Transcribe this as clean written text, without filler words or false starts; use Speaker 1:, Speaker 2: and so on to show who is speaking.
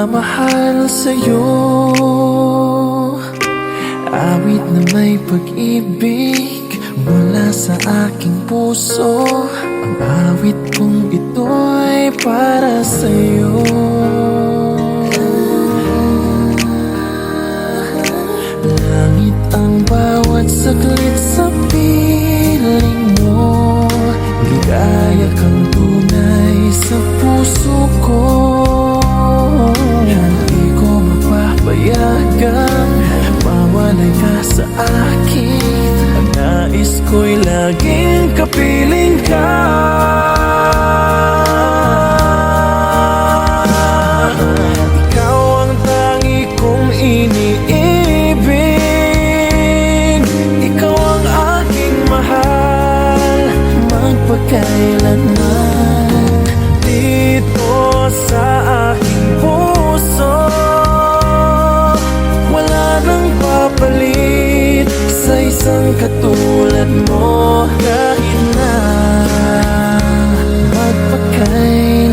Speaker 1: pagmamahal sa'yo. Awit na may pag-ibig mula sa aking puso. Ang awit kong ito'y para sa'yo. Langit ang bawat saglit sa piling mo. Ligaya kang tunay sa puso ko. Hindi ko mapapayagang mawalay ka sa akin. Ang nais ko'y laging kapiling ka. Ikaw ang tangi kong iniibig. Ikaw ang aking mahal magpakailanman. Dito sa aking puso wala nang papalit sa isang katulad mo. Kahit na magpakailanman.